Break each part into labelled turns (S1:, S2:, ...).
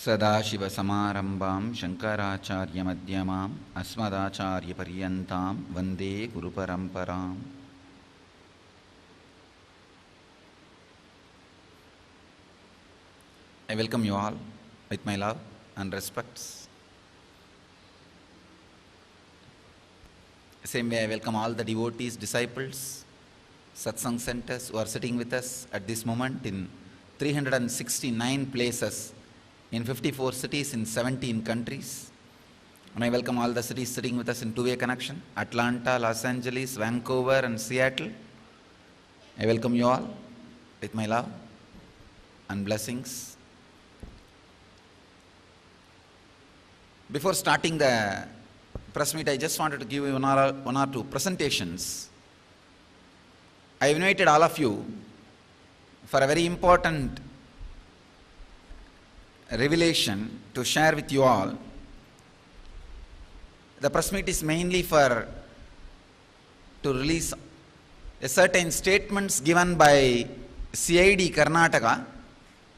S1: सदाशिवसमारम्भां शङ्कराचार्यमध्यमाम् अस्मदाचार्यपर्यन्तां वन्दे गुरुपरम्पराम्. I welcome you all with my love and respects. Same way I welcome all the devotees, disciples, satsang centers who are sitting with us at this moment in 369 places in 54 cities in 17 countries. And I welcome all the cities sitting with us in two-way connection: Atlanta, Los Angeles, Vancouver and Seattle. I welcome you all with my love and blessings. Before starting the press meet, I just wanted to give you one or two presentations. I invited all of you for a very important revelation to share with you all. The press meet is mainly to release a certain statements given by CID Karnataka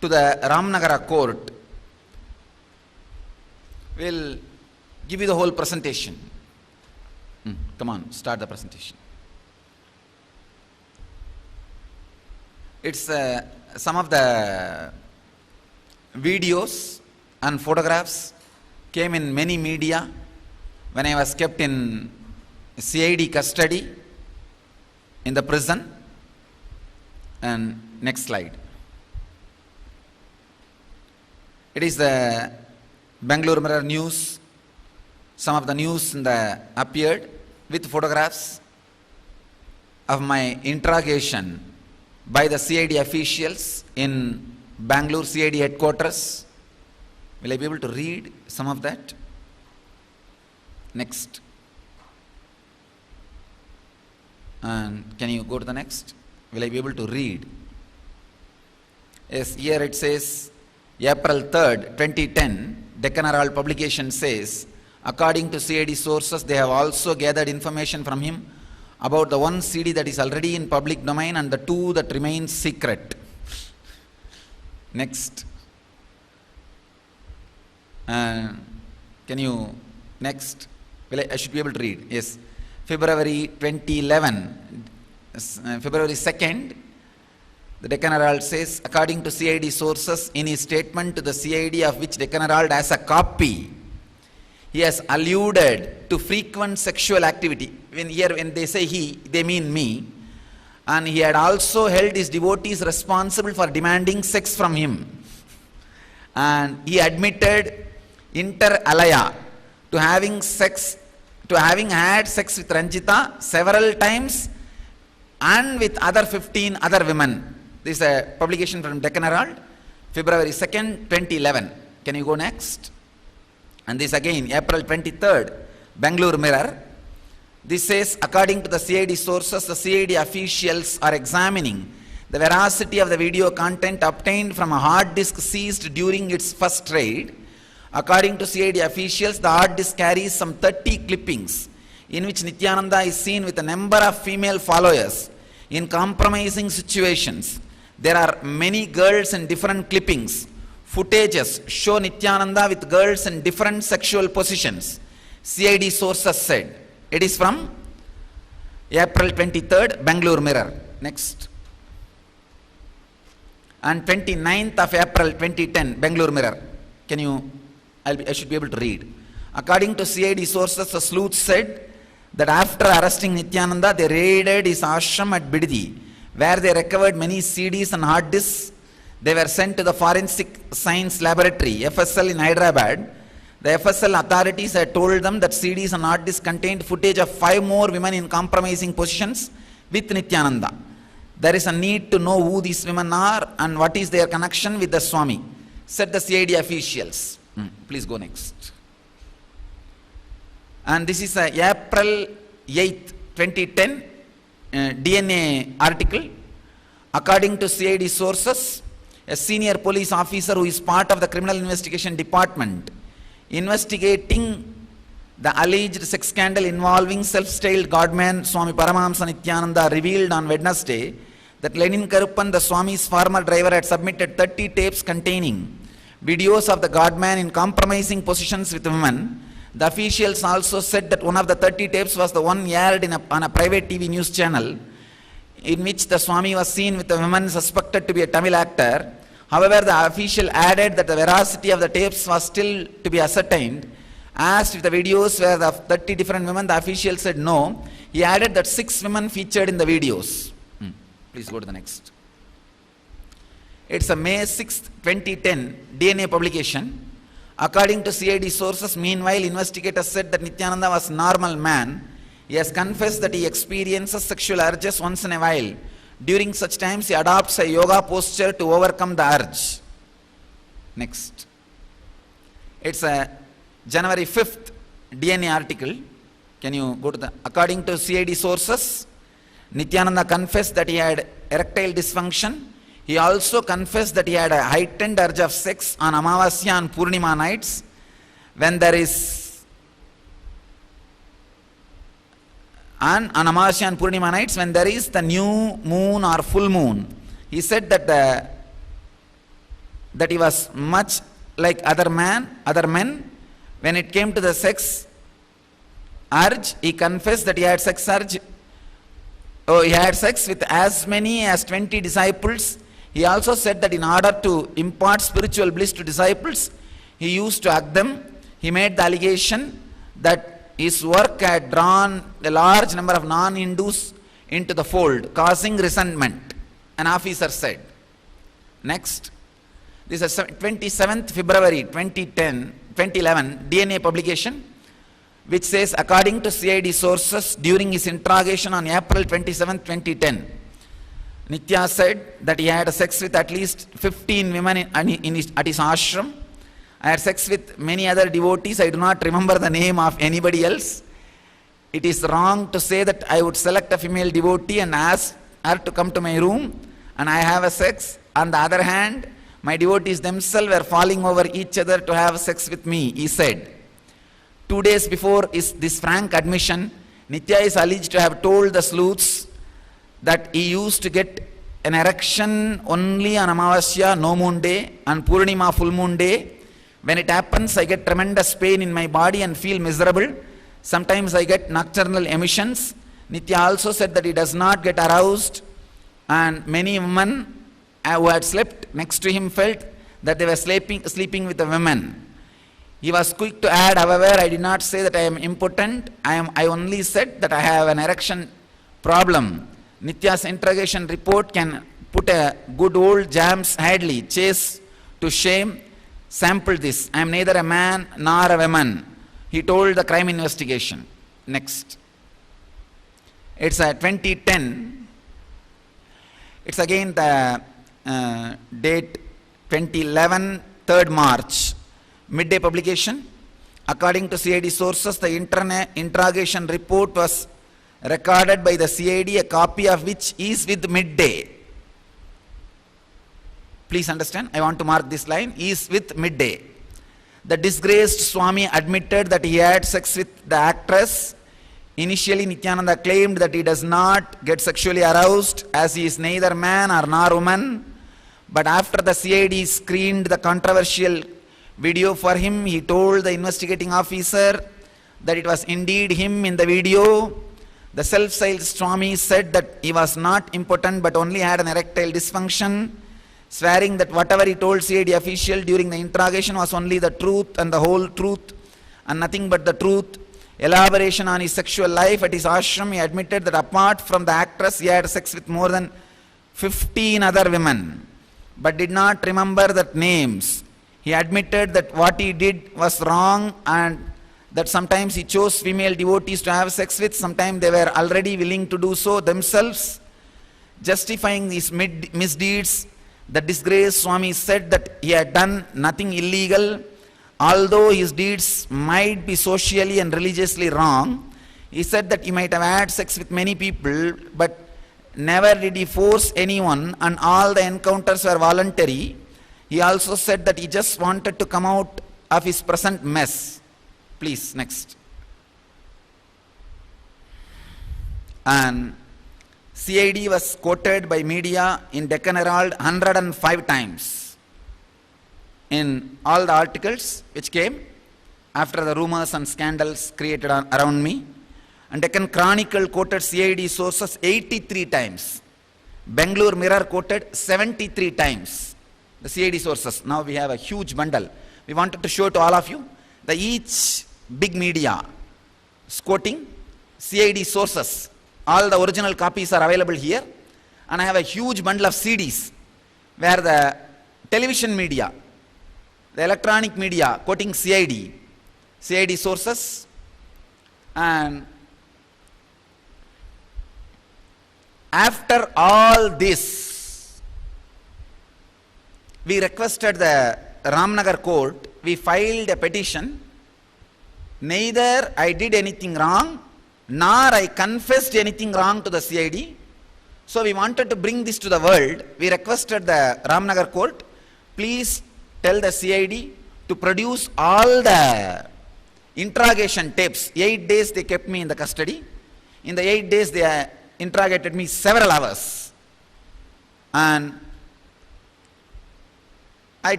S1: to the Ramnagara court. We'll give you the whole presentation. Come on, start the presentation. It's some of the videos and photographs came in many media when I was kept in CID custody in the prison. And next slide. It is the Bangalore Mirror news. Some of the news appeared with photographs of my interrogation by the CID officials in Bangalore CID headquarters. Will I be able to read some of that? Next. And can you go to the next? Will I be able to read? Yes, here it says April 3rd, 2010, Deccan Herald publication says, according to CID sources, they have also gathered information from him about the one CD that is already in public domain and the two that remain secret. Next. Can you, next. Well, I should be able to read. Yes. February 2011, February 2nd, the Deccan Herald says, according to CID sources, in his statement to the CID of which Deccan Herald has a copy, he has alluded to frequent sexual activity. When they say he, they mean me. And he had also held his devotees responsible for demanding sex from him. And he admitted inter alia to having had sex with Ranjita several times and with other 15 other women. This is a publication from Deccan Herald, February 2nd, 2011. Can you go next? And this again, April 23rd, Bangalore Mirror. This says, according to the CID sources, the CID officials are examining the veracity of the video content obtained from a hard disk seized during its first raid. According to CID officials, the hard disk carries some 30 clippings in which Nityananda is seen with a number of female followers in compromising situations. There are many girls in different clippings. Footages show Nityananda with girls in different sexual positions, CID sources said. It is from April 23rd, Bangalore Mirror. Next. And 29th of April 2010, Bangalore Mirror. Can you, I should be able to read. According to CID sources, the sleuth said that after arresting Nityananda, they raided his ashram at Biddi, where they recovered many CDs and hard disks. They were sent to the Forensic Science Laboratory, FSL in Hyderabad. The FSL authorities had told them that CDs and hard disks contained footage of 5 more women in compromising positions with Nityananda. There is a need to know who these women are and what is their connection with the Swami, said the CID officials. Please go next. And this is a April 8th, 2010 DNA article. According to CID sources, a senior police officer who is part of the criminal investigation department investigating the alleged sex scandal involving self-styled godman Swami Paramahamsa Nityananda revealed on Wednesday that Lenin Karuppan, the Swami's former driver, had submitted 30 tapes containing videos of the godman in compromising positions with women. The officials also said that one of the 30 tapes was the one aired on a private TV news channel, in which the Swami was seen with a woman suspected to be a Tamil actor. However, the official added that the veracity of the tapes was still to be ascertained. Asked if the videos were the 30 different women, the official said no. He added that 6 women featured in the videos. Please go to the next. It's a May 6, 2010 DNA publication. According to CID sources, meanwhile, investigators said that Nityananda was a normal man. He has confessed that he experiences sexual urges once in a while. During such times, he adopts a yoga posture to overcome the urge. Next. It's a January 5th DNA article. Can you go to the... According to CID sources, Nityananda confessed that he had erectile dysfunction. He also confessed that he had a heightened urge of sex on Amavasya and Purnima nights, when there is... on Amavasya and Purnima nights, when there is the new moon or full moon. He said that that he was much like other men. When it came to the sex urge, he confessed that he had sex urge. He had sex with as many as 20 disciples. He also said that in order to impart spiritual bliss to disciples, he used to hug them. He made the allegation that his work had drawn a large number of non-Hindus into the fold, causing resentment, an officer said. Next. This is 27th February 2011 DNA publication, which says, according to CID sources, during his interrogation on April 27, 2010, Nitya said that he had sex with at least 15 women at his ashram. I had sex with many other devotees. I do not remember the name of anybody else. It is wrong to say that I would select a female devotee and ask her to come to my room and I have a sex. On the other hand, my devotees themselves were falling over each other to have sex with me, he said. 2 days before this frank admission, Nitya is alleged to have told the sleuths that he used to get an erection only on Amavasya, no moon day, and Purnima, full moon day. When it happens, I get tremendous pain in my body and feel miserable. Sometimes I get nocturnal emissions. Nitya also said that he does not get aroused, and many women who had slept next to him felt that they were sleeping with the women. He was quick to add, however, I did not say that I am impotent. I only said that I have an erection problem. Nitya's interrogation report can put a good old James Hadley chase to shame. Sample this. I am neither a man nor a woman, he told the crime investigation. Next. It's a 2010. It's again the date 2011, 3rd March. Midday publication. According to CID sources, the interrogation report was recorded by the CID, a copy of which is with Midday. Please understand, I want to mark this line, is with Midday. The disgraced Swami admitted that he had sex with the actress. Initially, Nityananda claimed that he does not get sexually aroused as he is neither man nor woman. But after the CID screened the controversial video for him, he told the investigating officer that it was indeed him in the video. The self-styled Swami said that he was not impotent but only had an erectile dysfunction, swearing that whatever he told CID official during the interrogation was only the truth and the whole truth and nothing but the truth. Elaboration on his sexual life at his ashram, he admitted that apart from the actress, he had sex with more than 15 other women, but did not remember the names. He admitted that what he did was wrong and that sometimes he chose female devotees to have sex with, sometimes they were already willing to do so themselves. Justifying these misdeeds, the disgraced Swami said that he had done nothing illegal. Although his deeds might be socially and religiously wrong, he said that he might have had sex with many people, but never did he force anyone, and all the encounters were voluntary. He also said that he just wanted to come out of his present mess. Please, next. And CID was quoted by media in Deccan Herald 105 times in all the articles which came after the rumors and scandals created around me. And Deccan Chronicle quoted CID sources 83 times. Bangalore Mirror quoted 73 times the CID sources. Now we have a huge bundle. We wanted to show to all of you the each big media is quoting CID sources. All the original copies are available here. And I have a huge bundle of CDs where the television media, the electronic media quoting CID sources, and after all this, we requested the Ramnagar court, we filed a petition, neither I did anything wrong, nor I confessed anything wrong to the CID. So we wanted to bring this to the world. We requested the Ramnagar court, please tell the CID to produce all the interrogation tapes. 8 days they kept me in the custody. In the 8 days they interrogated me several hours. And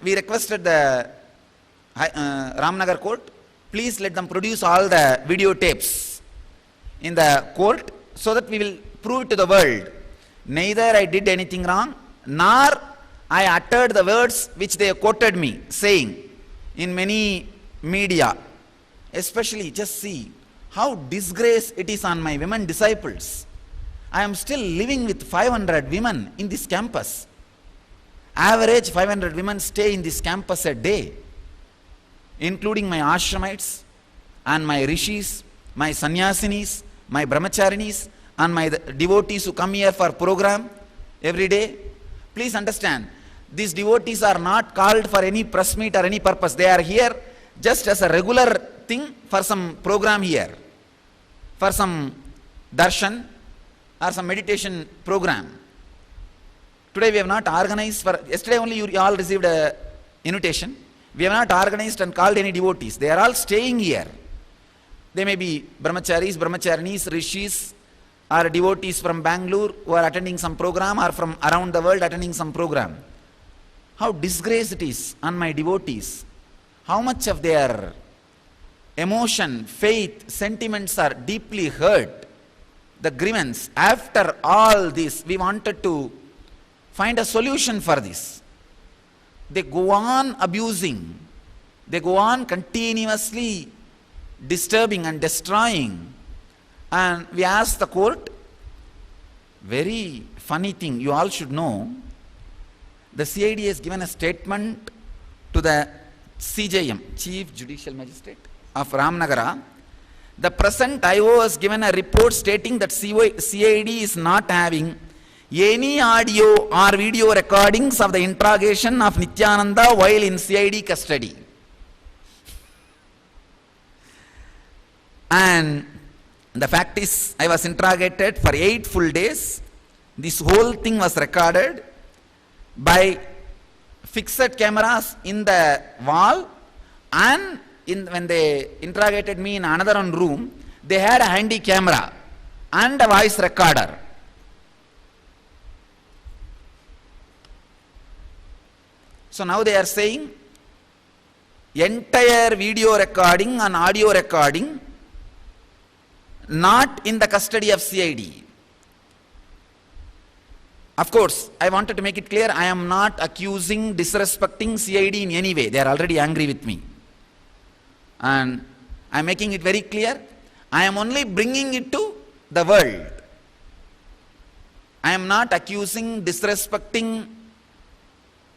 S1: we requested the Ramnagar court, please let them produce all the videotapes in the court so that we will prove it to the world. Neither I did anything wrong, nor I uttered the words which they quoted me saying in many media. Especially, just see how disgrace it is on my women disciples. I am still living with 500 women in this campus. Average 500 women stay in this campus a day, including my ashramites and my rishis, my sannyasinis, my brahmacharinis, and my devotees who come here for program every day. Please understand, these devotees are not called for any press meet or any purpose. They are here just as a regular thing for some program here, for some darshan or some meditation program. Today we have not organized for, yesterday only you all received a invitation. We have not organized and called any devotees. They are all staying here. They may be brahmacharis, brahmacharinis, rishis, or devotees from Bangalore who are attending some program, or from around the world attending some program. How disgrace it is on my devotees. How much of their emotion, faith, sentiments are deeply hurt. The grievance. After all this, we wanted to find a solution for this. They go on abusing. They go on continuously disturbing and destroying. And we asked the court, very funny thing, you all should know, the CID has given a statement to the CJM, Chief Judicial Magistrate of Ramnagara. The present IO has given a report stating that CID is not having any audio or video recordings of the interrogation of Nityananda while in CID custody. And the fact is, I was interrogated for 8 full days. This whole thing was recorded by fixed cameras in the wall, and when they interrogated me in another room, they had a handy camera and a voice recorder. So now they are saying entire video recording and audio recording not in the custody of CID. Of course, I wanted to make it clear, I am not accusing, disrespecting CID in any way. They are already angry with me. And I am making it very clear, I am only bringing it to the world. I am not accusing, disrespecting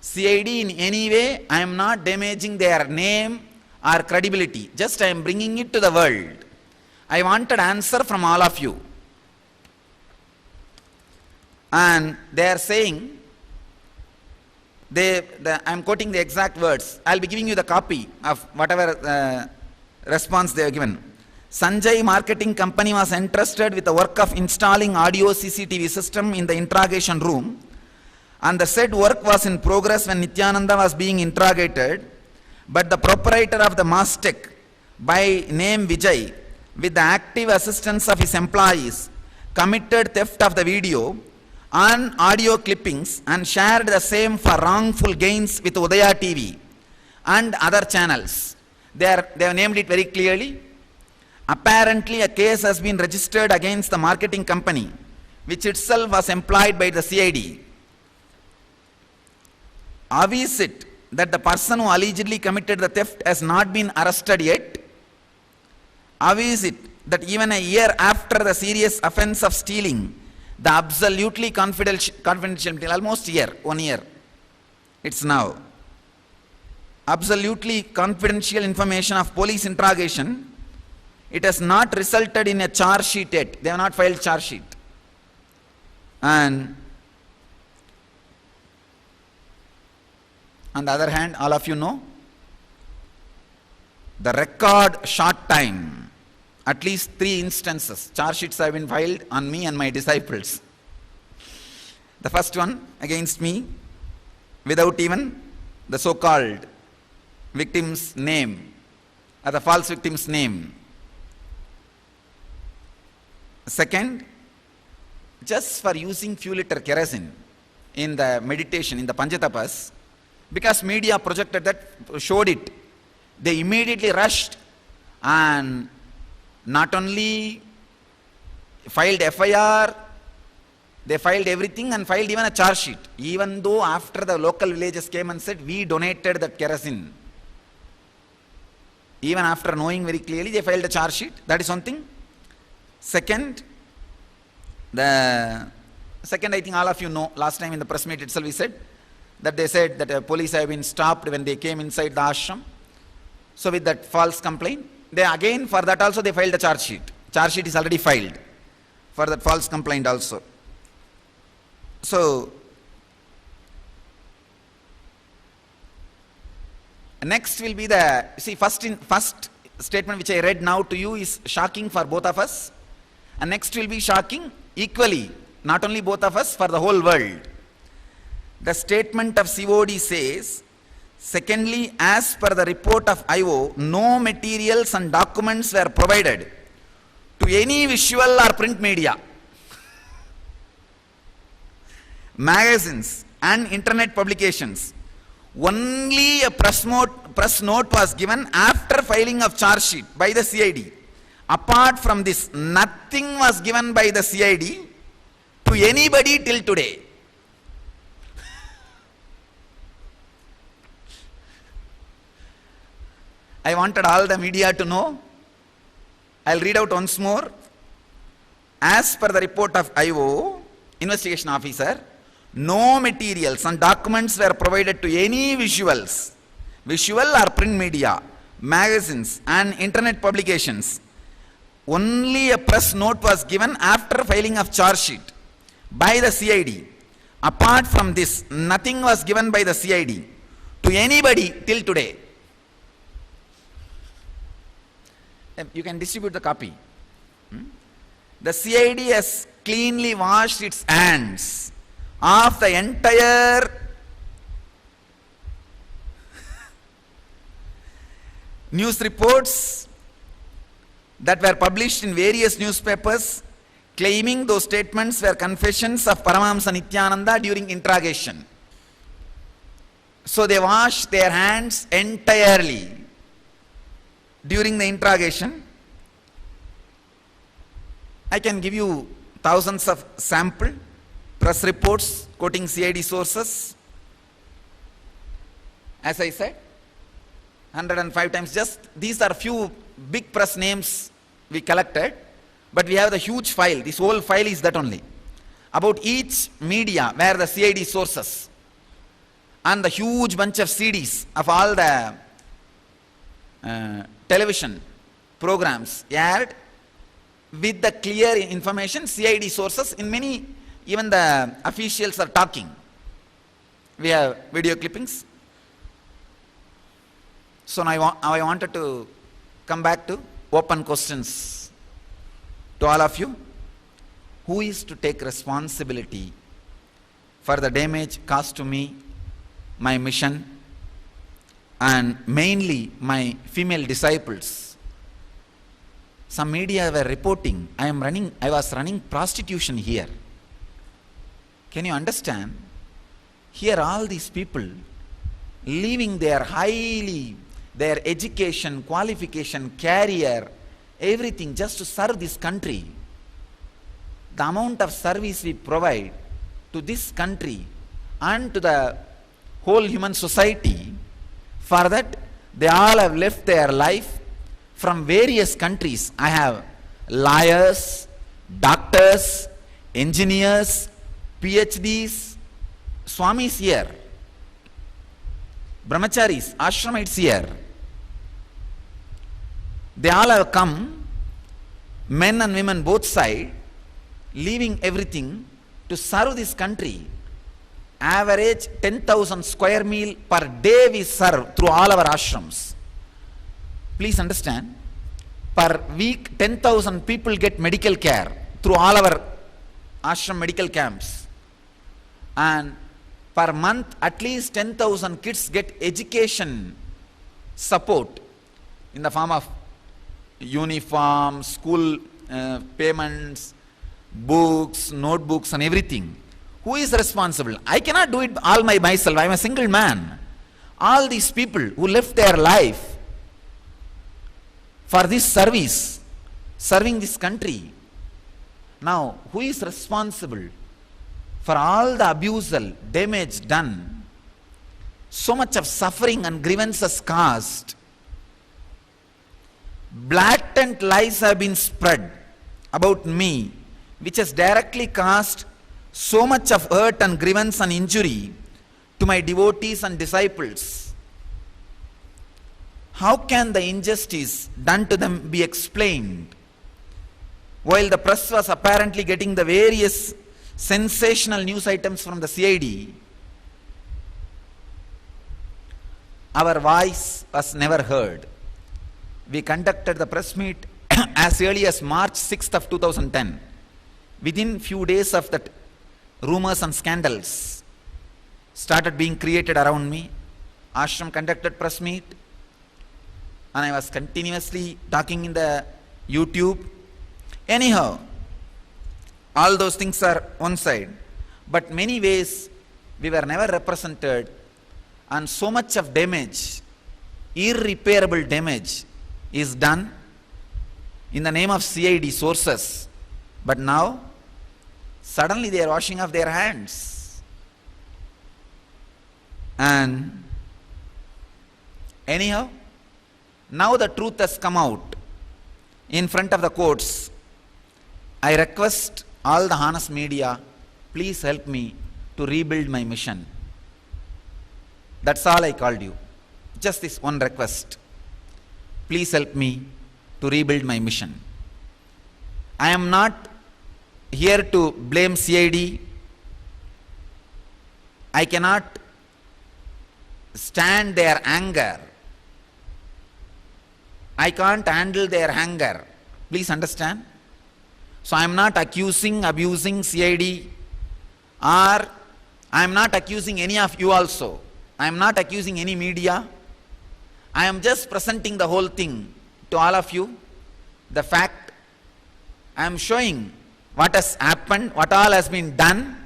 S1: CID in any way. I am not damaging their name or credibility. Just I am bringing it to the world. I wanted answer from all of you. And they are saying, I am quoting the exact words. I will be giving you the copy of whatever response they have given. Sanjay Marketing Company was entrusted with the work of installing audio CCTV system in the interrogation room, and the said work was in progress when Nityananda was being interrogated, but the proprietor of the Mastech, by name Vijay, with the active assistance of his employees, committed theft of the video, on audio clippings and shared the same for wrongful gains with Udaya TV and other channels. They have named it very clearly. Apparently, a case has been registered against the marketing company, which itself was employed by the CID. How is it that the person who allegedly committed the theft has not been arrested yet? How is it that even a year after the serious offense of stealing, the absolutely confidential, almost 1 year, it's now, absolutely confidential information of police interrogation, it has not resulted in a charge sheet yet. They have not filed charge sheet. And on the other hand, all of you know, the record short time, at least 3 instances, charge sheets have been filed on me and my disciples. The first one against me, without even the so-called victim's name, or the false victim's name. Second, just for using few liter kerosene in the meditation, in the Panchatapas, because media projected that, showed it, they immediately rushed and not only filed FIR, they filed everything and filed even a charge sheet, even though after the local villages came and said, we donated that kerosene. Even after knowing very clearly, they filed a charge sheet. That is one thing. Second, I think all of you know, last time in the press meet itself we said, that they said that police have been stopped when they came inside the ashram. So with that false complaint, they again, for that also they filed a charge sheet. Charge sheet is already filed for that false complaint also. So, next will be the, see, first statement which I read now to you is shocking for both of us. And next will be shocking equally, not only both of us, for the whole world. The statement of COD says, secondly, as per the report of IO, no materials and documents were provided to any visual or print media, magazines and internet publications. Only a press note was given after filing of charge sheet by the CID. Apart from this, nothing was given by the CID to anybody till today. I wanted all the media to know. I'll read out once more. As per the report of IO, investigation officer, no materials and documents were provided to any visual or print media, magazines and internet publications. Only a press note was given after filing of charge sheet by the CID. Apart from this, nothing was given by the CID to anybody till today. You can distribute the copy. The CID has cleanly washed its hands of the entire news reports that were published in various newspapers, claiming those statements were confessions of Paramahamsa Nityananda during interrogation. So they washed their hands entirely during the interrogation. I can give you thousands of sample press reports quoting CID sources. As I said, 105 times. Just these are few big press names we collected, but we have the huge file. This whole file is that only. About each media where the CID sources and the huge bunch of CDs of all the television programs aired with the clear information, CID sources. In many, even the officials are talking. We have video clippings. So now I wanted to come back to open questions to all of you. Who is to take responsibility for the damage caused to me, my mission, and mainly my female disciples? Some media were reporting, I was running prostitution here. Can you understand? Here all these people leaving their their education, qualification, career, everything just to serve this country. The amount of service we provide to this country and to the whole human society, for that they all have left their life from various countries. I have lawyers, doctors, engineers, PhDs, Swamis here, brahmacharis, ashramites here. They all have come, men and women both sides, leaving everything to serve this country. Average 10,000 square meal per day we serve through all our ashrams. Please understand, per week 10,000 people get medical care through all our ashram medical camps. And per month at least 10,000 kids get education support in the form of uniform, school payments, books, notebooks and everything. Who is responsible? I cannot do it all by myself. I am a single man. All these people who left their life for this service, serving this country. Now, who is responsible for all the abusal, damage done? So much of suffering and grievances caused. Blatant lies have been spread about me, which has directly caused so much of hurt and grievance and injury to my devotees and disciples. How can the injustice done to them be explained? While the press was apparently getting the various sensational news items from the CID, our voice was never heard. We conducted the press meet as early as March 6th of 2010. Within few days of that, rumors and scandals started being created around me. Ashram conducted press meet and I was continuously talking in the YouTube. Anyhow, all those things are one side, but many ways we were never represented, and so much of damage, irreparable damage is done in the name of CID sources. But now suddenly they are washing off their hands. And anyhow, now the truth has come out in front of the courts. I request all the honest media, please help me to rebuild my mission. That's all I called you. Just this one request. Please help me to rebuild my mission. I am not here to blame CID. I cannot stand their anger. I can't handle their anger. Please understand. So I am not accusing, abusing CID, or I am not accusing any of you also. I am not accusing any media. I am just presenting the whole thing to all of you. The fact, I am showing what has happened, what all has been done,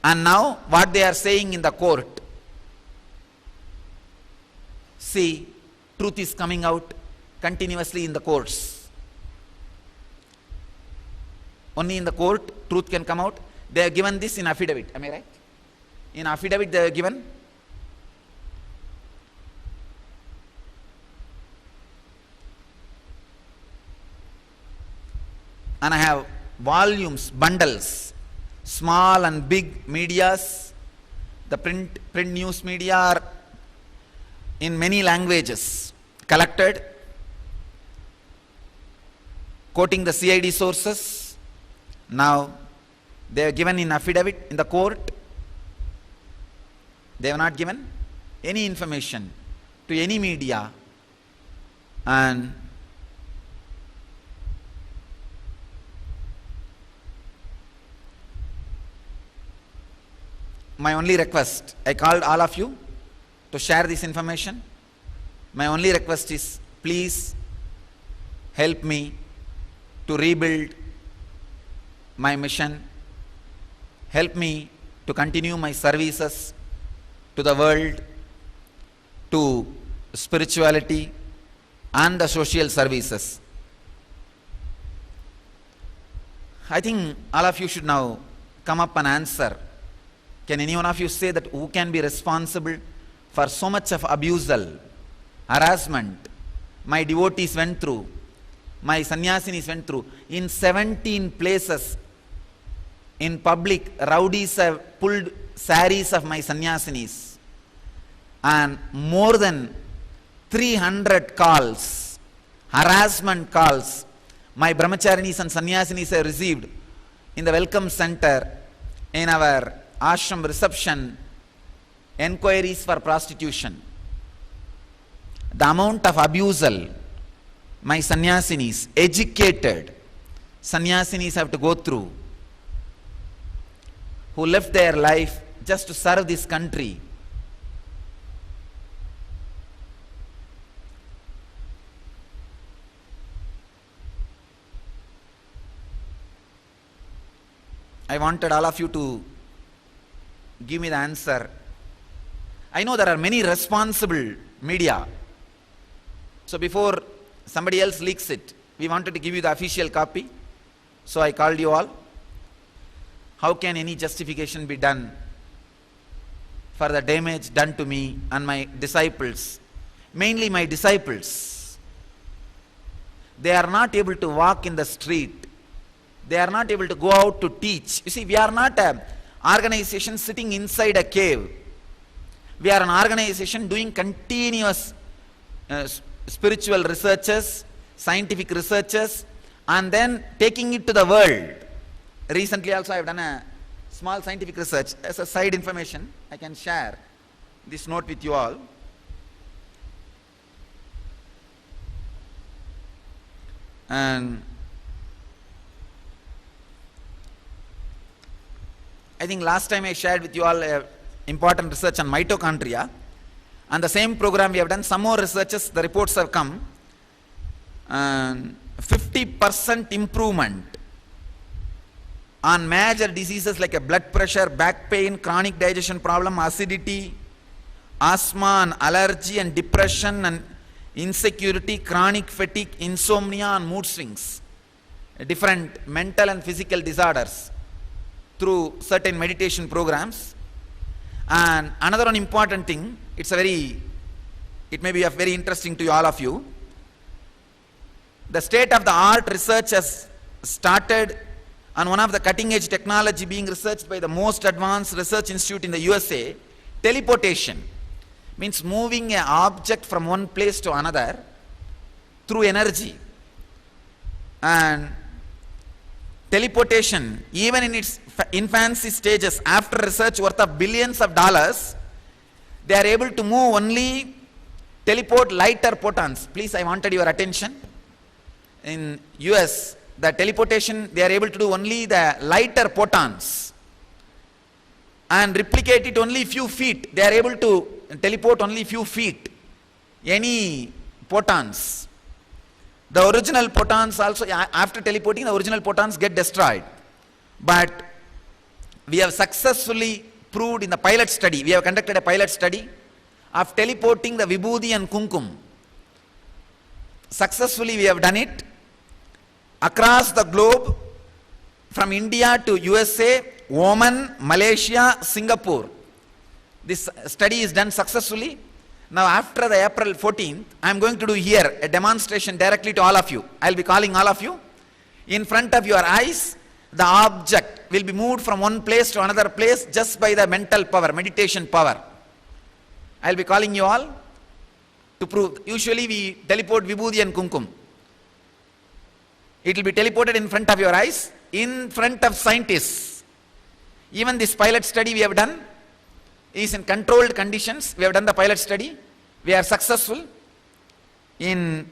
S1: and now what they are saying in the court. See, truth is coming out continuously in the courts. Only in the court, truth can come out. They have given this in affidavit. Am I right? In affidavit they have given. And I have volumes, bundles, small and big medias. The print news media are in many languages collected, quoting the CID sources. Now they are given in affidavit in the court. They have not given any information to any media, and my only request, I called all of you to share this information. My only request is, please help me to rebuild my mission. Help me to continue my services to the world, to spirituality and the social services. I think all of you should now come up and answer. Can any one of you say that who can be responsible for so much of abusal, harassment my devotees went through, my sannyasinis went through? In 17 places in public, rowdies have pulled saris of my sannyasinis, and more than 300 calls, harassment calls, my brahmacharinis and sannyasinis have received in the welcome center, in our ashram reception, enquiries for prostitution. The amount of abusal my sannyasinis, educated sannyasinis, have to go through, who left their life just to serve this country. I wanted all of you to give me the answer. I know there are many responsible media. So before somebody else leaks it, we wanted to give you the official copy. So I called you all. How can any justification be done for the damage done to me and my disciples? Mainly my disciples. They are not able to walk in the street. They are not able to go out to teach. You see, we are not an organization sitting inside a cave. We are an organization doing continuous spiritual researches, scientific researches, and then taking it to the world. Recently also I have done a small scientific research. As a side information, I can share this note with you all. And I think last time I shared with you all important research on mitochondria. On the same program we have done some more researches, the reports have come. 50% improvement on major diseases like blood pressure, back pain, chronic digestion problem, acidity, asthma and allergy and depression and insecurity, chronic fatigue, insomnia and mood swings, different mental and physical disorders through certain meditation programs. And another one important thing, it may be very interesting to all of you. The state-of-the-art research has started on one of the cutting-edge technology being researched by the most advanced research institute in the USA. Teleportation means moving an object from one place to another through energy. And teleportation, even in its infancy stages, after research worth of billions of dollars, they are able to move only, teleport lighter photons. Please, I wanted your attention. In US, the teleportation, they are able to do only the lighter photons and replicate it only few feet. They are able to teleport only few feet, any photons. The original photons also, after teleporting, the original photons get destroyed. But we have successfully proved in the pilot study, we have conducted a pilot study of teleporting the Vibhuti and Kumkum. Successfully we have done it across the globe, from India to USA, Oman, Malaysia, Singapore. This study is done successfully. Now after the April 14th, I am going to do here a demonstration directly to all of you. I will be calling all of you. In front of your eyes, the object will be moved from one place to another place just by the mental power, meditation power. I will be calling you all to prove. Usually we teleport Vibhuti and Kumkum. It will be teleported in front of your eyes, in front of scientists. Even this pilot study we have done is in controlled conditions. We have done the pilot study. We are successful in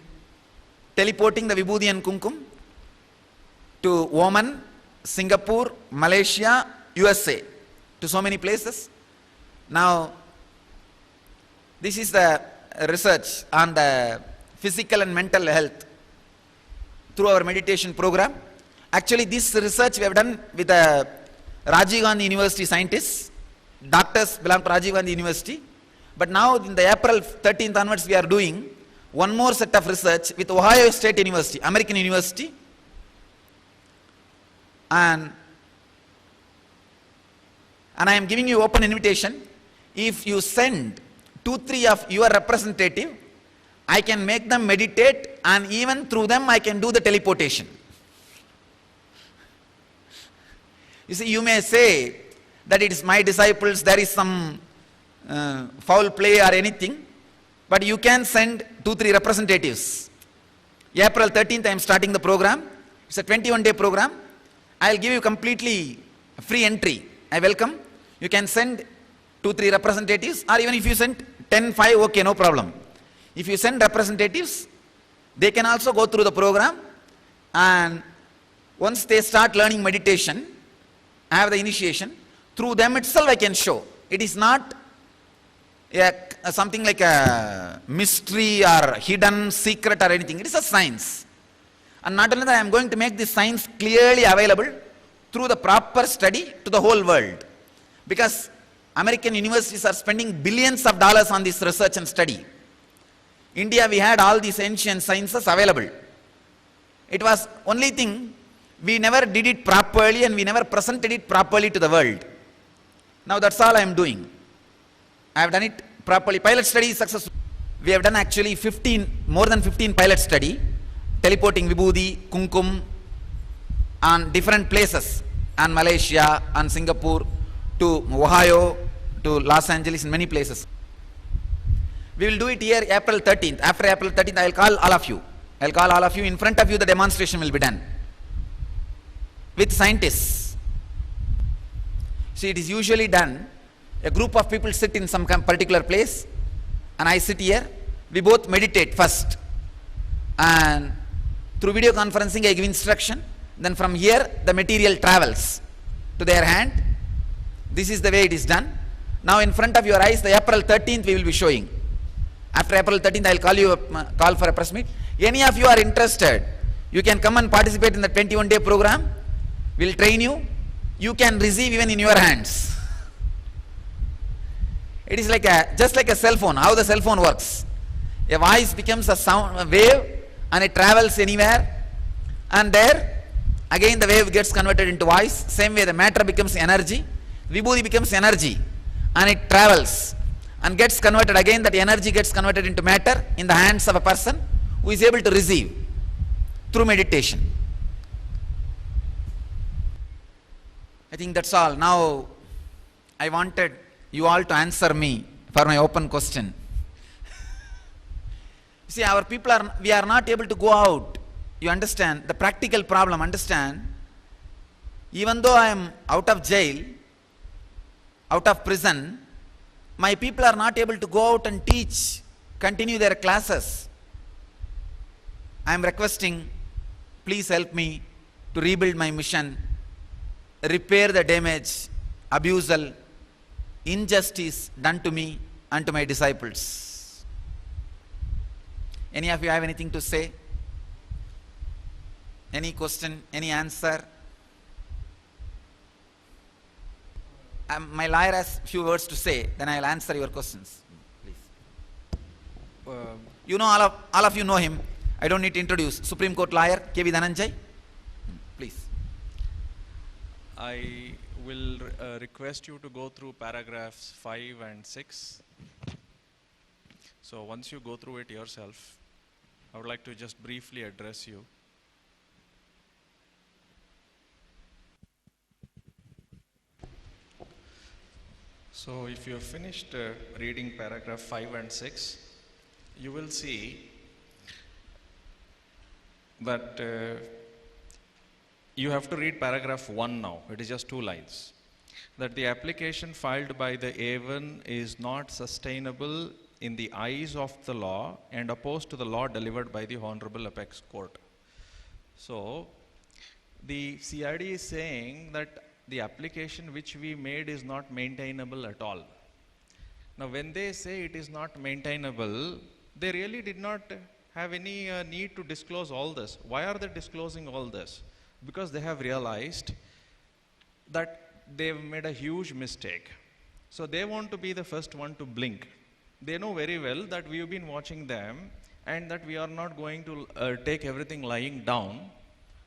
S1: teleporting the Vibhuti and Kumkum to Oman, Singapore, Malaysia, USA, to so many places. Now, this is the research on the physical and mental health through our meditation program. Actually, this research we have done with the Rajiv Gandhi University scientists, doctors belong to Rajiv Gandhi University. But now in the April 13th onwards we are doing one more set of research with Ohio State University, American University, and I am giving you open invitation. If you send 2-3 of your representative, I can make them meditate, and even through them I can do the teleportation. You see, you may say that it is my disciples, there is some foul play or anything, but you can send 2-3 representatives. April 13th I am starting the program. It's a 21-day program. I will give you completely free entry. I welcome. You can send 2-3 representatives, or even if you send 10-5, okay, no problem. If you send representatives, they can also go through the program, and once they start learning meditation, I have the initiation, through them itself I can show. It is not something like a mystery or hidden secret or anything. It is a science. And not only that, I am going to make this science clearly available through the proper study to the whole world. Because American universities are spending billions of dollars on this research and study. India, we had all these ancient sciences available. It was only thing, we never did it properly and we never presented it properly to the world. Now that's all I am doing. I have done it properly. Pilot study is successful. We have done actually more than 15 pilot study, teleporting Vibhuti, Kumkum, on different places, and Malaysia, and Singapore, to Ohio, to Los Angeles, in many places. We will do it here April 13th. After April 13th, I will call all of you. I will call all of you. In front of you, the demonstration will be done with scientists. See, it is usually done. A group of people sit in some particular place, and I sit here. We both meditate first, and through video conferencing I give instruction. Then from here the material travels to their hand. This is the way it is done. Now in front of your eyes, the April 13th we will be showing. After April 13th I will call for a press meet. Any of you are interested, you can come and participate in the 21-day program. We will train you. You can receive even in your hands. It is like just like a cell phone. How the cell phone works. A voice becomes a sound, a wave, and it travels anywhere. And there, again the wave gets converted into voice. Same way the matter becomes energy. Vibhuti becomes energy, and it travels and gets converted. Again that energy gets converted into matter in the hands of a person who is able to receive through meditation. I think that's all. Now I wanted you all to answer me for my open question. See, our people we are not able to go out. You understand the practical problem, understand. Even though I am out of jail, out of prison, my people are not able to go out and teach, continue their classes. I am requesting, please help me to rebuild my mission, repair the damage, abusal, injustice done to me and to my disciples. Any of you have anything to say? Any question, any answer? My lawyer has few words to say, then I will answer your questions. Please. You know, all of you know him. I don't need to introduce. Supreme Court lawyer, K.V. Dhananjay. Please.
S2: I will request you to go through paragraphs 5 and 6. So once you go through it yourself, I would like to just briefly address you. So if you have finished reading paragraph 5 and 6, you will see that you have to read paragraph 1 now. It is just 2 lines. That the application filed by the A1 is not sustainable in the eyes of the law and opposed to the law delivered by the Honorable Apex Court. So the CID is saying that the application which we made is not maintainable at all. Now when they say it is not maintainable, they really did not have any need to disclose all this. Why are they disclosing all this? Because they have realized that they've made a huge mistake. So they want to be the first one to blink. They know very well that we've been watching them and that we are not going to take everything lying down.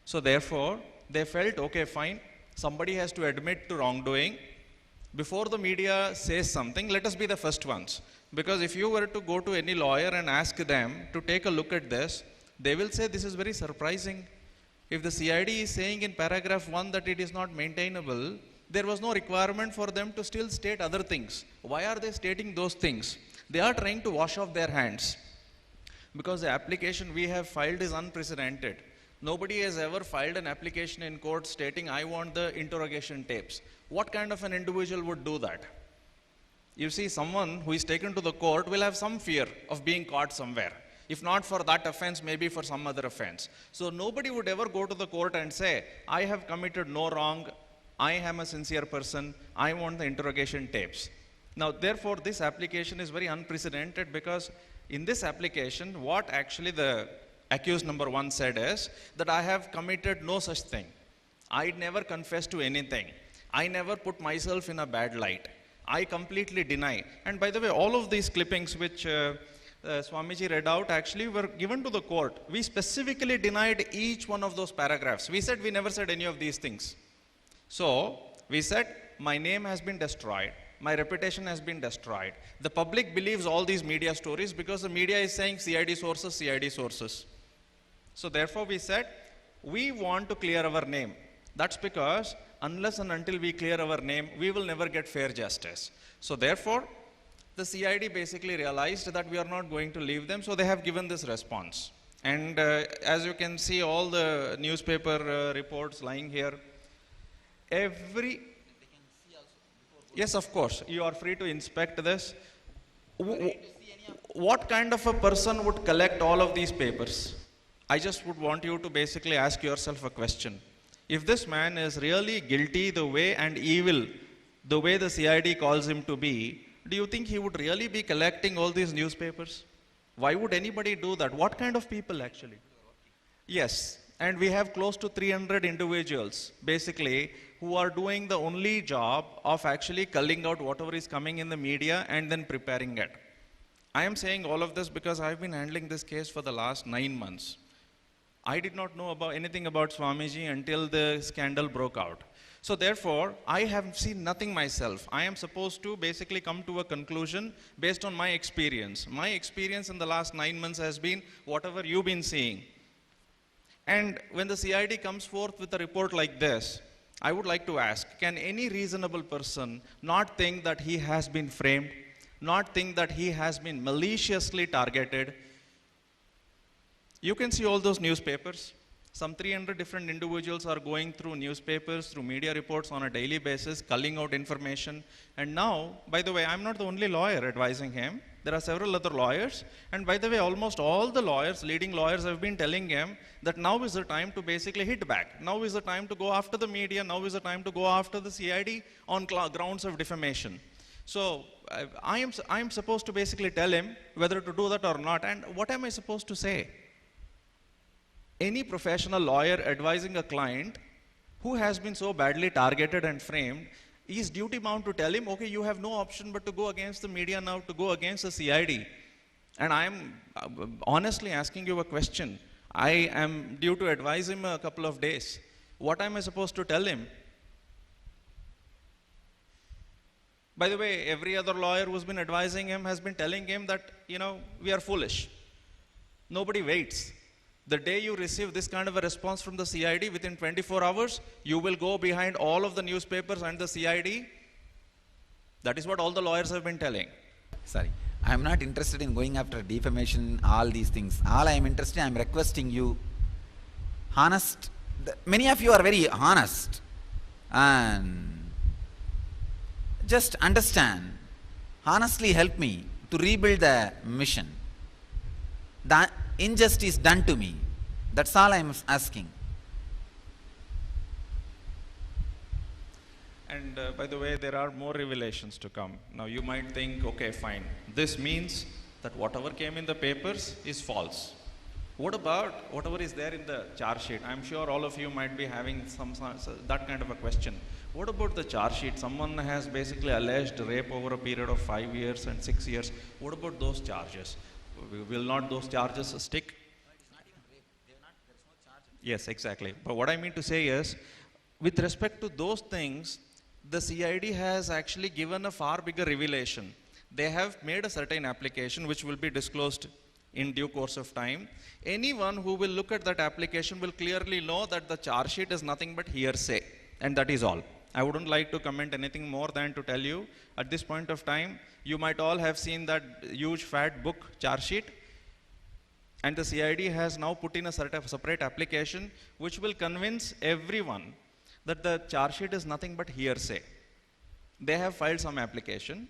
S2: So therefore, they felt, okay, fine, somebody has to admit to wrongdoing. Before the media says something, let us be the first ones. Because if you were to go to any lawyer and ask them to take a look at this, they will say this is very surprising. If the CID is saying in paragraph 1 that it is not maintainable, there was no requirement for them to still state other things. Why are they stating those things? They are trying to wash off their hands. Because the application we have filed is unprecedented. Nobody has ever filed an application in court stating, I want the interrogation tapes. What kind of an individual would do that? You see, someone who is taken to the court will have some fear of being caught somewhere. If not for that offense, maybe for some other offense. So nobody would ever go to the court and say, I have committed no wrong, I am a sincere person, I want the interrogation tapes. Now, therefore, this application is very unprecedented because in this application, what actually the accused number 1 said is that I have committed no such thing. I never confessed to anything. I never put myself in a bad light. I completely deny. And by the way, all of these clippings which Swamiji read out actually were given to the court. We specifically denied each one of those paragraphs. We said we never said any of these things. So, we said my name has been destroyed. My reputation has been destroyed. The public believes all these media stories because the media is saying CID sources, CID sources. So therefore we said, we want to clear our name. That's because unless and until we clear our name, we will never get fair justice. So therefore, the CID basically realized that we are not going to leave them, so they have given this response. And as you can see, all the newspaper reports lying here, yes, of course, you are free to inspect this. What kind of a person would collect all of these papers? I just would want you to basically ask yourself a question. If this man is really guilty the way and evil, the way the CID calls him to be, do you think he would really be collecting all these newspapers? Why would anybody do that? What kind of people actually? Yes, and we have close to 300 individuals, basically, who are doing the only job of actually culling out whatever is coming in the media and then preparing it. I am saying all of this because I've been handling this case for the last 9 months. I did not know about anything about Swamiji until the scandal broke out. So therefore, I have seen nothing myself. I am supposed to basically come to a conclusion based on my experience. My experience in the last 9 months has been whatever you've been seeing. And when the CID comes forth with a report like this, I would like to ask, can any reasonable person not think that he has been framed, not think that he has been maliciously targeted? You can see all those newspapers. Some 300 different individuals are going through newspapers, through media reports on a daily basis, culling out information. And now, by the way, I'm not the only lawyer advising him. There are several other lawyers. And by the way, almost all the lawyers, leading lawyers, have been telling him that now is the time to basically hit back. Now is the time to go after the media. Now is the time to go after the CID on grounds of defamation. So I am supposed to basically tell him whether to do that or not. And what am I supposed to say? Any professional lawyer advising a client who has been so badly targeted and framed is duty bound to tell him, okay, you have no option but to go against the media now, to go against the CID. And I am honestly asking you a question. I am due to advise him a couple of days. What am I supposed to tell him? By the way, every other lawyer who's been advising him has been telling him that, we are foolish. Nobody waits. The day you receive this kind of a response from the CID, within 24 hours, you will go behind all of the newspapers and the CID. That is what all the lawyers have been telling.
S1: Sorry, I am not interested in going after defamation, all these things. All I am interested, I am requesting you, honest. Many of you are very honest. And just understand, honestly help me to rebuild the mission. The injustice done to me. That's all I am asking.
S2: And by the way, there are more revelations to come. Now you might think, okay, fine. This means that whatever came in the papers is false. What about whatever is there in the charge sheet? I'm sure all of you might be having that kind of a question. What about the charge sheet? Someone has basically alleged rape over a period of 5 years and 6 years. What about those charges? Will not those charges stick? Yes, exactly. But what I mean to say is, with respect to those things, the CID has actually given a far bigger revelation. They have made a certain application which will be disclosed in due course of time. Anyone who will look at that application will clearly know that the charge sheet is nothing but hearsay, and that is all. I wouldn't like to comment anything more than to tell you, at this point of time, you might all have seen that huge fat book charge sheet, and the CID has now put in a separate application which will convince everyone that the charge sheet is nothing but hearsay. They have filed some application,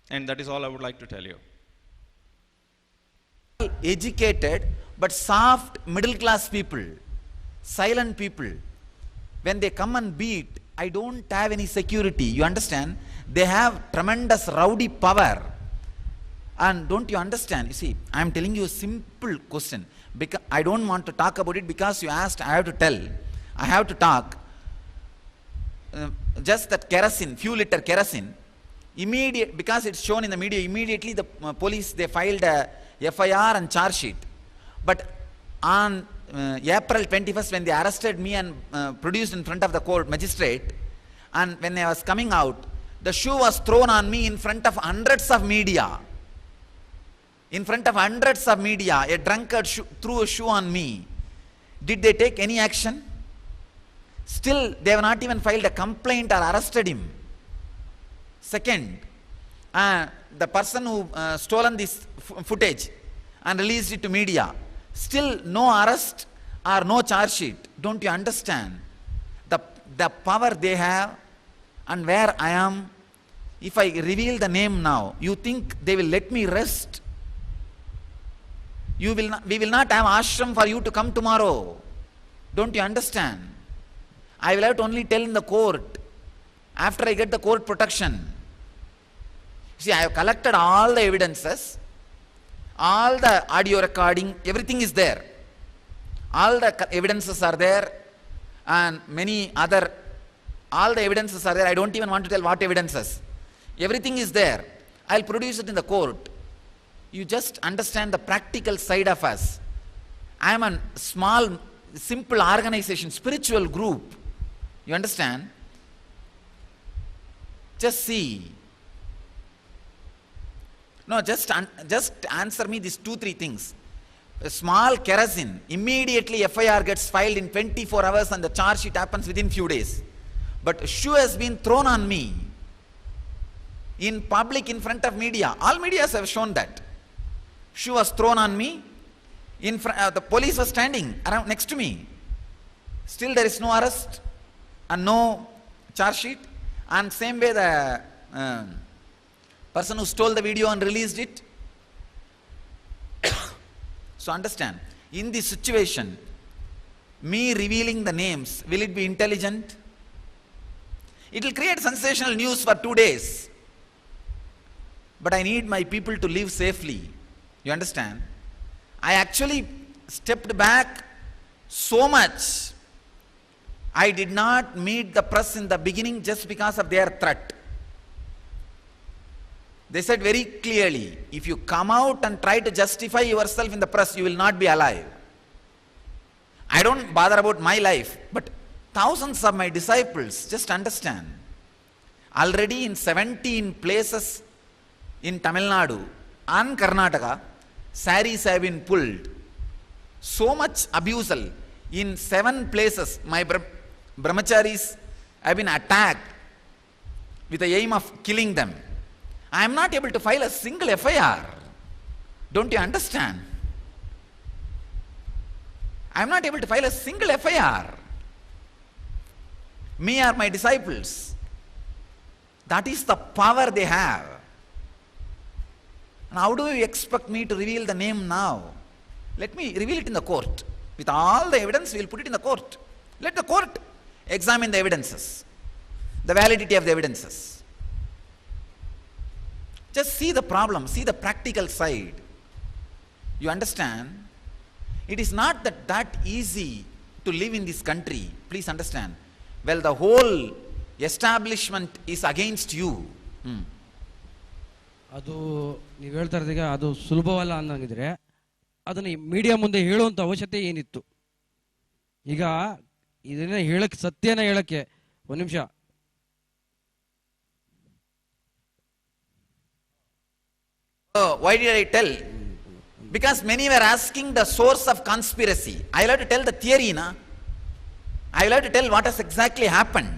S2: and that is all I would like to tell you.
S1: Educated but soft middle class people, silent people, when they come and beat, I don't have any security. You understand? They have tremendous rowdy power. And don't you understand? You see, I am telling you a simple question. Because I don't want to talk about it because you asked, I have to tell. I have to talk. Just that kerosene, few liter kerosene, immediate, because it's shown in the media, immediately the police, they filed a FIR and charge sheet. But on April 21st, when they arrested me and produced in front of the court magistrate, and when I was coming out, the shoe was thrown on me in front of hundreds of media. In front of hundreds of media, a drunkard threw a shoe on me. Did they take any action? Still, they have not even filed a complaint or arrested him. Second, the person who stolen this footage and released it to media, still no arrest or no charge sheet. Don't you understand the power they have and where I am? If I reveal the name now, you think they will let me rest? We will not have ashram for you to come tomorrow. Don't you understand? I will have to only tell in the court after I get the court protection. See, I have collected all the evidences, all the audio recording, everything is there. All the evidences are there, and many other, all the evidences are there. I don't even want to tell what evidences. Everything is there. I'll produce it in the court. You just understand the practical side of us. I am a small, simple organization, spiritual group. You understand? Just see. No, just answer me these 2-3 things. A small kerosene, immediately FIR gets filed in 24 hours and the charge sheet happens within few days. But shoe has been thrown on me in public in front of media. All medias have shown that. Shoe was thrown on me. In front, the police was standing around next to me. Still there is no arrest and no charge sheet. And same way the person who stole the video and released it. So understand, in this situation, me revealing the names, will it be intelligent? It will create sensational news for 2 days. But I need my people to live safely. You understand? I actually stepped back so much. I did not meet the press in the beginning just because of their threat. They said very clearly, if you come out and try to justify yourself in the press, you will not be alive. I don't bother about my life, but thousands of my disciples, just understand. Already in 17 places in Tamil Nadu and Karnataka, saris have been pulled. So much abusal. In 7 places, my brahmacharis have been attacked with the aim of killing them. I am not able to file a single FIR. Don't you understand? I am not able to file a single FIR. Me or my disciples. That is the power they have. And how do you expect me to reveal the name now? Let me reveal it in the court. With all the evidence, we will put it in the court. Let the court examine the evidences, the validity of the evidences. Just see the problem, see the practical side. You understand? It is not that easy to live in this country. Please understand. Well, the whole establishment is against you.
S3: ಅದು ನೀವು ಹೇಳ್ತಾ ಇರೋದೀಗ ಅದು ಸುಲಭವಲ್ಲ ಅನ್ನಂಗಿದ್ರೆ ಅದನ್ನು media ಮುಂದೆ ಹೇಳುವಂಥ ಅವಶ್ಯಕತೆ ಏನಿತ್ತು? ಈಗ ಇದನ್ನ ಹೇಳಕ್ಕೆ, ಸತ್ಯನ ಹೇಳಕ್ಕೆ ಒಂದು ನಿಮಿಷ.
S1: Why did I tell? Because many were asking the source of conspiracy. I will have to tell the theory, na? I will have to tell what has exactly happened.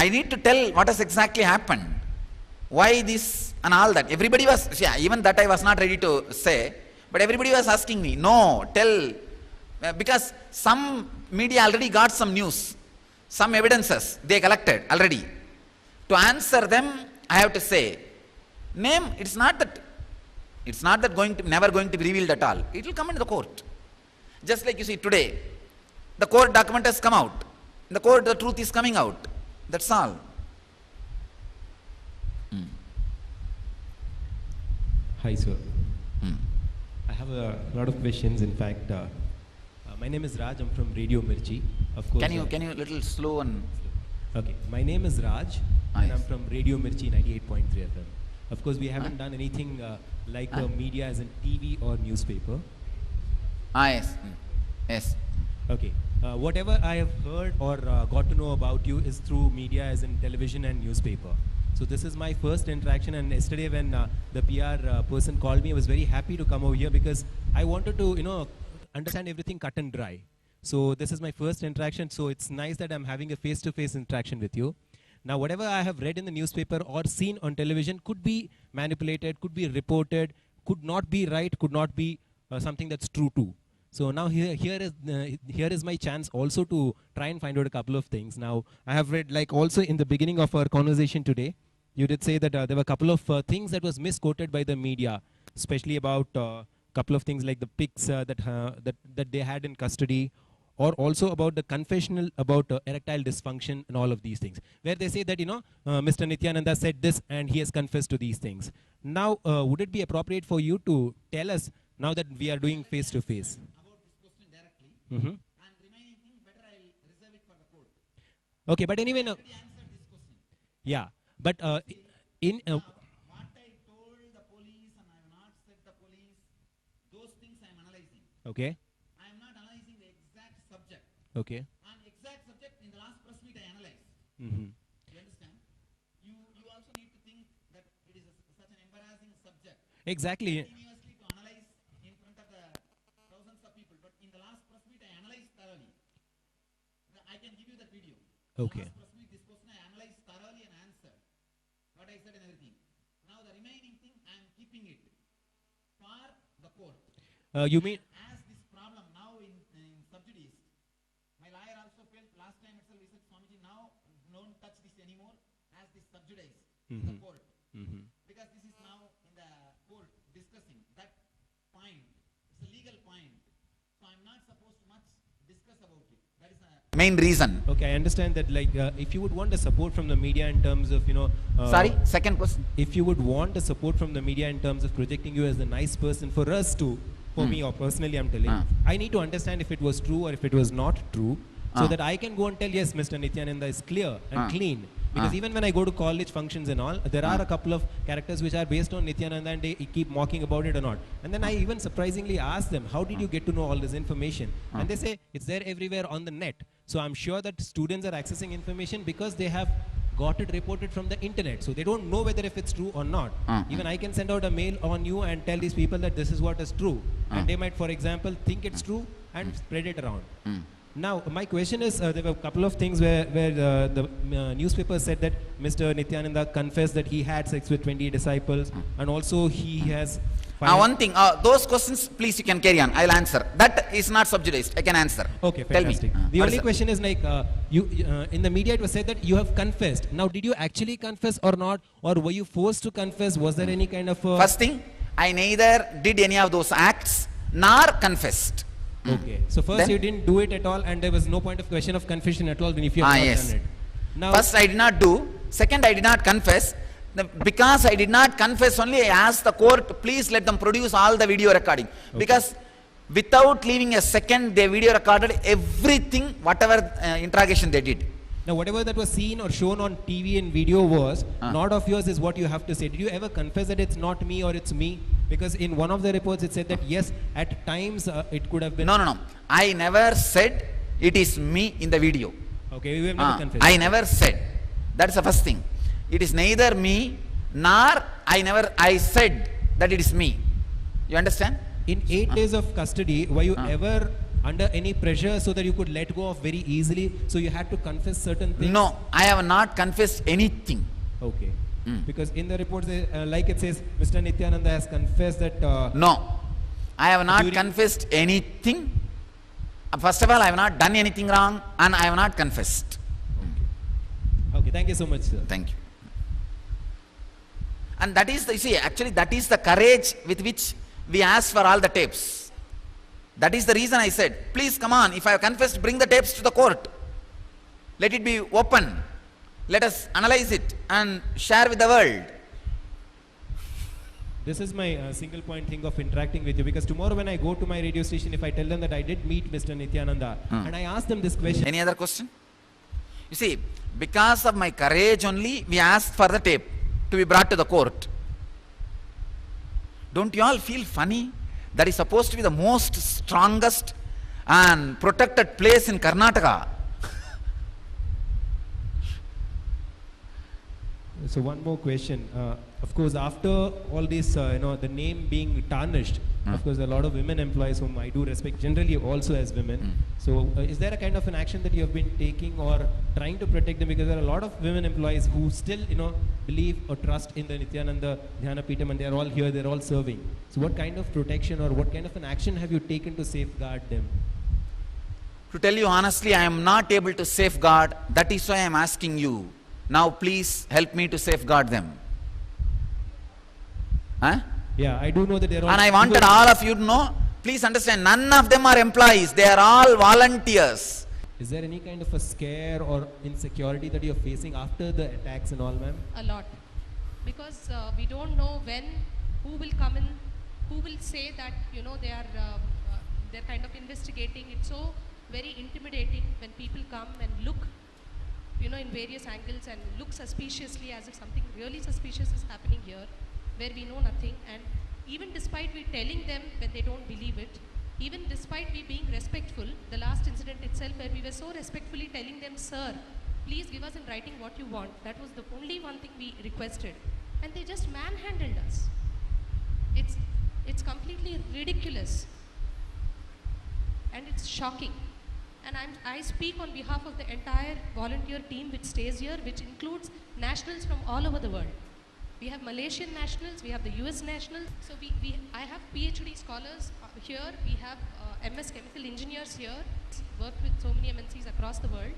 S1: I need to tell what has exactly happened. Why this and all that. Everybody was, yeah, even that I was not ready to say, but everybody was asking me, no, tell, because some media already got some news, some evidences they collected already. To answer them, I have to say, name, it's not that never going to be revealed at all. It will come into the court. Just like you see today, the court document has come out. In the court, the truth is coming out. That's all.
S4: Hi, sir. I have a lot of questions. In fact, my name is Raj. I'm from Radio Mirchi. Of course.
S1: Can you little slow and?
S4: Okay. My name is Raj, and I'm from Radio Mirchi 98.3 FM. Of course, we haven't done anything like media as in TV or newspaper.
S1: Yes. Yes.
S4: Okay. Whatever I have heard or got to know about you is through media as in television and newspaper. So this is my first interaction, and yesterday when the PR person called me, I was very happy to come over here because I wanted to, understand everything cut and dry. So this is my first interaction, so it's nice that I'm having a face-to-face interaction with you. Now, whatever I have read in the newspaper or seen on television could be manipulated, could be reported, could not be right, could not be something that's true too. So now here is my chance also to try and find out a couple of things. Now, I have read, like also in the beginning of our conversation today, you did say that there were a couple of things that was misquoted by the media, especially about a couple of things like the pics that they had in custody, or also about the confessional about erectile dysfunction and all of these things, where they say that, Mr. Nityananda said this and he has confessed to these things. Now, would it be appropriate for you to tell us, now that we are doing face-to-face?
S1: About this question directly, and remaining thing, better I will reserve it for the court.
S4: Okay, but anyway, now,
S1: Answer this question.
S4: yeah, but in
S1: What I told the police and I have not said the police, those things I am analyzing.
S4: okay,
S1: I am not analyzing the exact subject.
S4: okay,
S1: On exact subject, in the last press meet I analyzed.
S4: mm-hmm.
S1: You understand? You also need to think that it is such an embarrassing subject.
S4: Exactly.
S1: Continuously to analyze in front of the thousands of people. But in the last press meet I analyzed thoroughly. I can give you that video.
S4: Okay.
S1: The last press meet, this question I analyzed thoroughly and answered what I said and everything. Now the remaining thing I am keeping it for the court.
S4: You mean,
S1: As this problem now in subjudice, my lawyer also felt last time itself, he said, Swamiji, now don't touch this anymore as this subjudice in the court. Because this is now in the court discussing that point. It's a legal point. So I'm not supposed to much discuss about it. That is a main reason.
S4: okay, I understand that, like, if you would want the support from the media in terms of,
S1: Sorry, second question.
S4: if you would want the support from the media in terms of projecting you as the nice person for us to, for me or personally I'm telling, I need to understand if it was true or if it was not true, so that I can go and tell, yes, Mr. Nityananda is clear and clean. Because even when I go to college functions and all, there are a couple of characters which are based on Nityananda and they keep mocking about it or not. And then I even surprisingly ask them, how did you get to know all this information? And they say, it's there everywhere on the net. So I'm sure that students are accessing information because they have got it reported from the internet. So they don't know whether if it's true or not. Even I can send out a mail on you and tell these people that this is what is true. And they might, for example, think it's true and spread it around. Now, my question is, there were a couple of things where the newspaper said that Mr. Nityananda confessed that he had sex with 20 disciples, and also he has...
S1: One thing, those questions, please, you can carry on. I'll answer. That is not subjudiced. I can answer.
S4: Okay,
S1: Tell me.
S4: fantastic. The only question is, like, in the media it was said that you have confessed. Now, did you actually confess or not? Or were you forced to confess? Was there any kind of...
S1: First thing, I neither did any of those acts nor confessed.
S4: Okay. So first
S1: Then-
S4: you didn't do it at all, and there was no point of question of confession at all then if you have not
S1: yes.
S4: done it. Now,
S1: First, I did not do. Second, I did not confess. Because I did not confess only, I asked the court, please let them produce all the video recording. Because Without leaving a second, they video recorded everything, whatever interrogation they did.
S4: Now, whatever that was seen or shown on TV and video was not of yours is what you have to say. Did you ever confess that it's not me or it's me? Because in one of the reports it said that yes, at times it could have been.
S1: No. I never said it is me in the video.
S4: Okay, you have never confessed.
S1: I never said. That's the first thing. It is neither me nor I said that it is me. You understand?
S4: In 8 days of custody, were you ever under any pressure so that you could let go of very easily? So you had to confess certain things?
S1: No, I have not confessed anything.
S4: Okay. Because in the reports, like it says, Mr. Nityananda has confessed that.
S1: No, I have not confessed anything. First of all, I have not done anything wrong and I have not confessed.
S4: Okay, thank you so much, sir.
S1: Thank you. And that is, actually that is the courage with which we ask for all the tapes. That is the reason I said, please come on, if I have confessed, bring the tapes to the court. Let it be open. Let us analyze it and share with the world.
S4: This is my single point thing of interacting with you, because tomorrow when I go to my radio station, if I tell them that I did meet Mr. Nityananda and I ask them this question.
S1: Any other question? You see, because of my courage only, we asked for the tape to be brought to the court. Don't you all feel funny? That is supposed to be the most strongest and protected place in Karnataka.
S4: So one more question. Of course, after all this, the name being tarnished, of course, a lot of women employees whom I do respect, generally also as women. So is there a kind of an action that you have been taking or trying to protect them? Because there are a lot of women employees who still, believe or trust in the Nityananda Dhyana Peetham, and they are all here, they are all serving. So what kind of protection or what kind of an action have you taken to safeguard them?
S1: To tell you honestly, I am not able to safeguard. That is why I am asking you. Now please help me to safeguard them. Huh?
S4: Yeah, I do know that they are all.
S1: And I wanted all of you to know, please understand, none of them are employees. They are all volunteers.
S4: Is there any kind of a scare or insecurity that you are facing after the attacks and all, ma'am?
S5: A lot. Because we don't know when, who will come in, who will say that, they're kind of investigating. It's so very intimidating when people come and look, in various angles and look suspiciously as if something really suspicious is happening here, where we know nothing. And even despite we telling them when they don't believe it, even despite we being respectful, the last incident itself where we were so respectfully telling them, sir, please give us in writing what you want. That was the only one thing we requested. And they just manhandled us. It's completely ridiculous. And it's shocking. And I speak on behalf of the entire volunteer team which stays here, which includes nationals from all over the world. We have Malaysian nationals, we have the US nationals. So I have PhD scholars here, we have MS chemical engineers here, worked with so many MNCs across the world.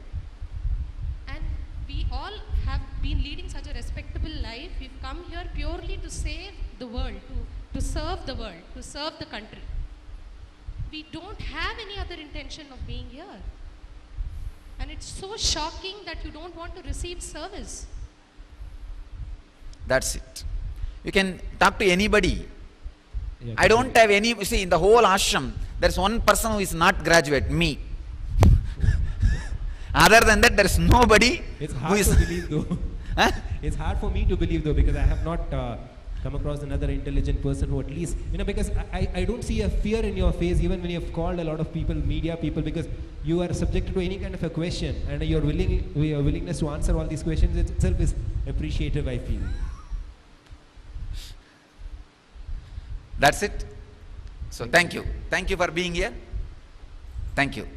S5: And we all have been leading such a respectable life. We've come here purely to save the world, to serve the world, to serve the country. We don't have any other intention of being here. And it's so shocking that you don't want to receive service.
S1: That's it. You can talk to anybody.
S4: Yeah,
S1: I don't have any, you see, in the whole ashram, there's one person who is not graduate, me. Other than that, there's nobody
S4: It's
S1: who
S4: hard
S1: is...
S4: to believe though.
S1: Huh?
S4: It's hard for me to believe though, because I have not come across another intelligent person who at least, because I don't see a fear in your face even when you have called a lot of people, media people, because you are subjected to any kind of a question and your willingness to answer all these questions itself is appreciative, I feel.
S1: That's it. So thank you. Thank you for being here. Thank you.